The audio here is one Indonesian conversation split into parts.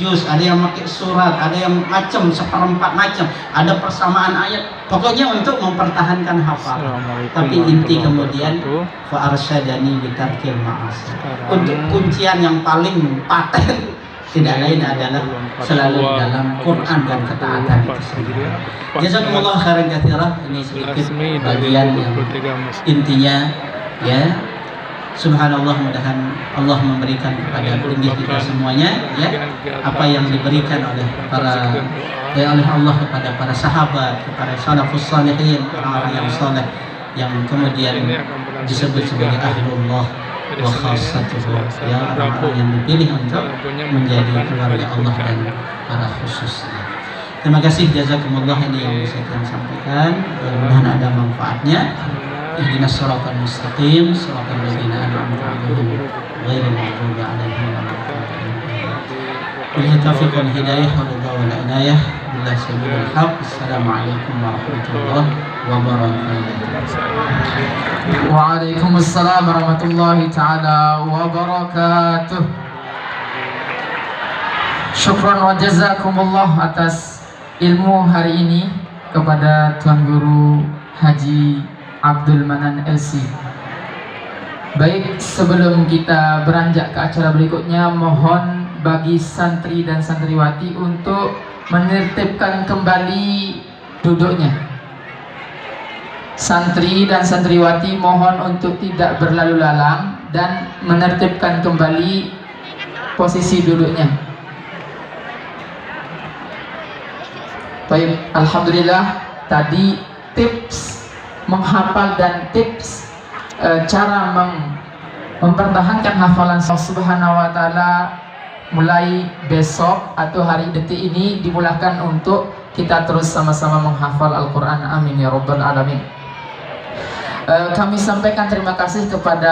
juz, ada yang pakai surat, ada yang macam seperempat macam, ada persamaan ayat. Pokoknya untuk mempertahankan hafal. Tapi inti kemudian fa arsyadani bitarkil ma'asi. Untuk kuncian yang paling paten tidak lain adalah selalu dalam Quran dan ketaatan itu sendiri. Jazakumullah khairan katsira. Ini sedikit bagian yang intinya ya. Subhanallah, mudah-mudahan Allah memberikan kepada linggih kita semuanya ya apa yang diberikan oleh oleh Allah kepada para sahabat, kepada salafus salihin, orang-orang yang saleh yang kemudian disebut sebagai ahlullah wa khassatuhu, ya orang-orang yang dipilih untuk menjadi keluarga Allah dan para khususnya. Terima kasih, jazakumullah. Ini yang bisa saya sampaikan, mudah-mudahan ada manfaatnya. Ihdinas siratal mustaqim, siratal ladzina an'amta 'alaihim ghairil maghdubi 'alaihim waladdallin. Billahi taufiq wal hidayah wal ridha wal inayah. Billahi sabillal haq. Assalamualaikum warahmatullahi wabarakatuh. Waalaikumsalam warahmatullahi taala wabarakatuh. Syukran wa jazakumullah atas ilmu hari ini kepada Tuan Guru Haji Abdul Manan LC. Baik, sebelum kita beranjak ke acara berikutnya, mohon bagi santri dan santriwati untuk menertibkan kembali duduknya. Santri dan santriwati mohon untuk tidak berlalu lalang dan menertibkan kembali posisi duduknya. Baik, alhamdulillah tadi tips menghafal dan tips cara mempertahankan hafalan Subhanahu wa ta'ala mulai besok atau hari detik ini dimulakan untuk kita terus sama-sama menghafal Al-Quran. Amin ya rabbal alamin. Kami sampaikan terima kasih kepada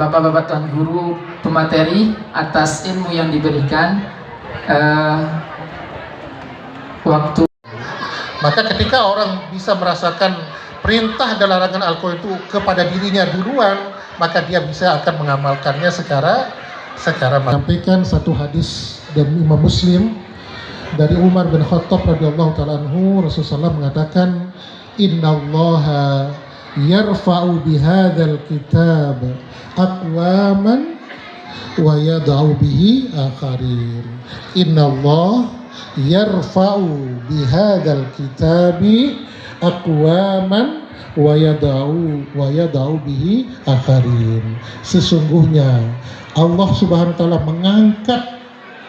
bapak-bapak Tuan Guru pemateri atas ilmu yang diberikan. Maka ketika orang bisa merasakan perintah dan larangan Al-Quran itu kepada dirinya duluan, maka dia bisa akan mengamalkannya secara menyampaikan satu hadis dari Imam Muslim dari Umar bin Khattab radhiyallahu taala anhu. Rasulullah mengatakan, innallaha yarfa'u bihadzal kitab aqwaman wa yad'u bihi akharin. Innallaha yarfa'u bihadzal kitabi aqwaman wa yada'u bihi akharin. Sesungguhnya Allah Subhanahu wa taala mengangkat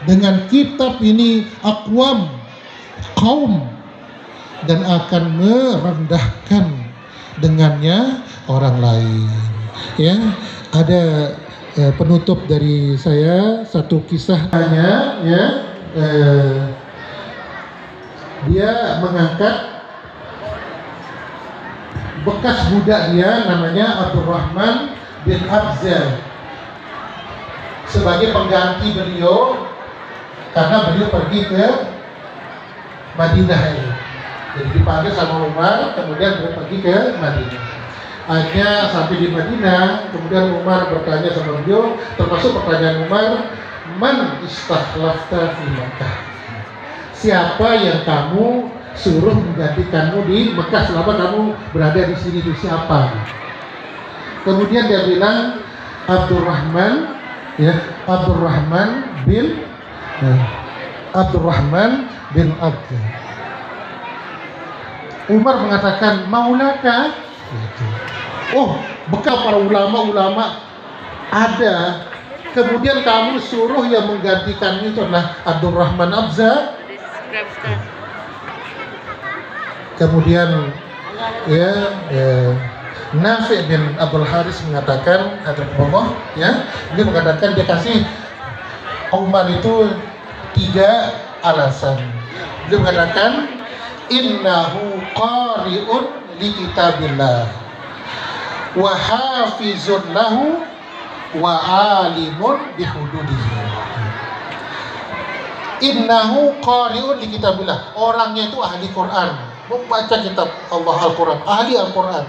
dengan kitab ini aqwam, kaum, dan akan merendahkan dengannya orang lain. Ya, ada penutup dari saya satu kisahnya ya. Dia mengangkat bekas budak dia namanya Abdurrahman bin Abza sebagai pengganti beliau karena beliau pergi ke Madinah ini. Jadi dipanggil sama Umar, kemudian beliau pergi ke Madinah. Akhirnya sampai di Madinah, kemudian Umar bertanya sama beliau, termasuk pertanyaan Umar, man istakhlafta fi Makkah? Siapa yang kamu suruh menggantikanmu di Mekah selama kamu berada di sini, itu siapa? Kemudian dia bilang Abdurrahman, ya, Abdurrahman bin Abdul. Umar mengatakan maulaka. Oh, bekal para ulama-ulama ada. Kemudian kamu suruh yang menggantikan itu adalah Abdurrahman Abza. Kemudian Nafi' bin Abdul Haris mengatakan, dia mengatakan dia kasih Umar itu 3 alasan. Dia mengatakan innahu qari'un li kitabillah wa hafizun lahu wa alimun bihududihi. Innahu qari'un li kitabillah, orangnya itu ahli Quran, membaca kitab Allah Al-Quran, ahli Al-Quran.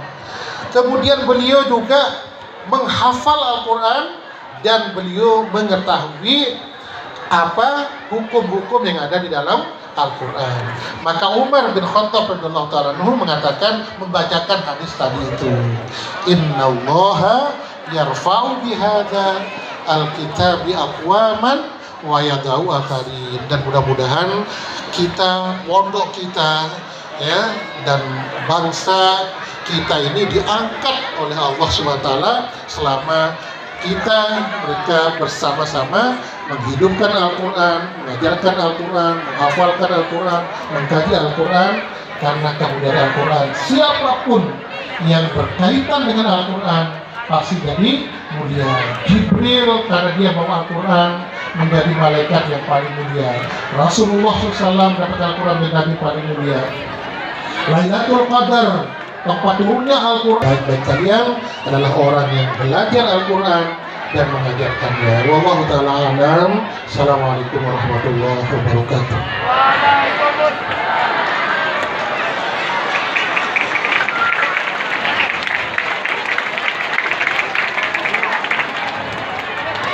Kemudian beliau juga menghafal Al-Quran dan beliau mengetahui apa hukum-hukum yang ada di dalam Al-Quran. Maka Umar bin Khattab radhiyallahu ta'ala anhu mengatakan, membacakan hadis tadi itu, innallaha yarfa'u bihadza al-kitabi aqwaman wa yada'u akharin. Dan mudah-mudahan kita, pondok kita ya, dan bangsa kita ini diangkat oleh Allah SWT selama mereka bersama-sama menghidupkan Al-Quran, mengajarkan Al-Quran, menghafalkan Al-Quran, mengkaji Al-Quran. Karena kemudian Al-Quran, siapapun yang berkaitan dengan Al-Quran pasti jadi mulia. Jibril karena dia bawa Al-Quran menjadi malaikat yang paling mulia. Rasulullah SAW dapat Al-Quran menjadi paling mulia. Lailatul Qadar, tempat turunnya Al-Quran. Dan kalian adalah orang yang belajar Al-Quran dan mengajarkannya. Wallahu ta'ala alam. Assalamualaikum warahmatullahi wabarakatuh.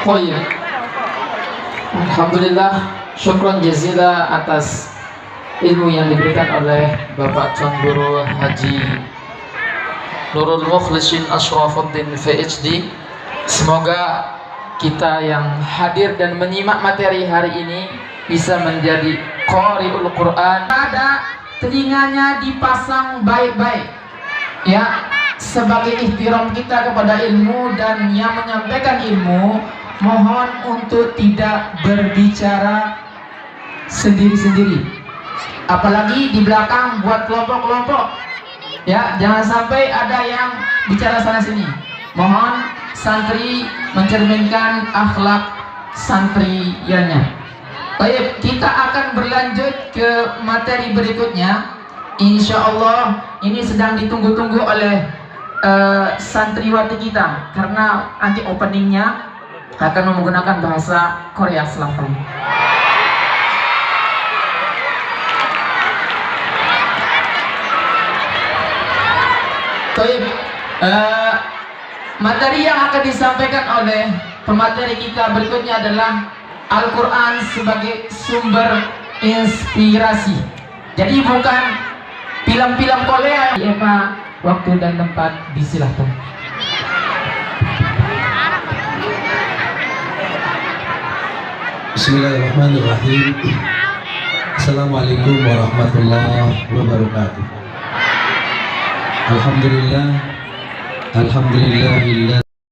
Oh iya, alhamdulillah, syukran jazila atas ilmu yang diberikan oleh Bapak Tuan Guru Haji Nurul Mukhlisin Ashrafuddin PhD. Semoga kita yang hadir dan menyimak materi hari ini bisa menjadi qari'ul Quran. Ada telinganya dipasang baik-baik ya, sebagai ihtiram kita kepada ilmu, dan yang menyampaikan ilmu mohon untuk tidak berbicara sendiri-sendiri, apalagi di belakang buat kelompok-kelompok ya, jangan sampai ada yang bicara sana sini. Mohon santri mencerminkan akhlak santriannya. Baik, kita akan berlanjut ke materi berikutnya. Insya Allah ini sedang ditunggu-tunggu oleh santriwati kita, karena nanti openingnya akan menggunakan bahasa Korea Selatan. Baik, materi yang akan disampaikan oleh pemateri kita berikutnya adalah Al-Quran sebagai sumber inspirasi. Jadi bukan film-film Korea. Ya Pak, waktu dan tempat disilahkan. Bismillahirrahmanirrahim. Assalamualaikum warahmatullahi wabarakatuh. Alhamdulillah, alhamdulillahillah.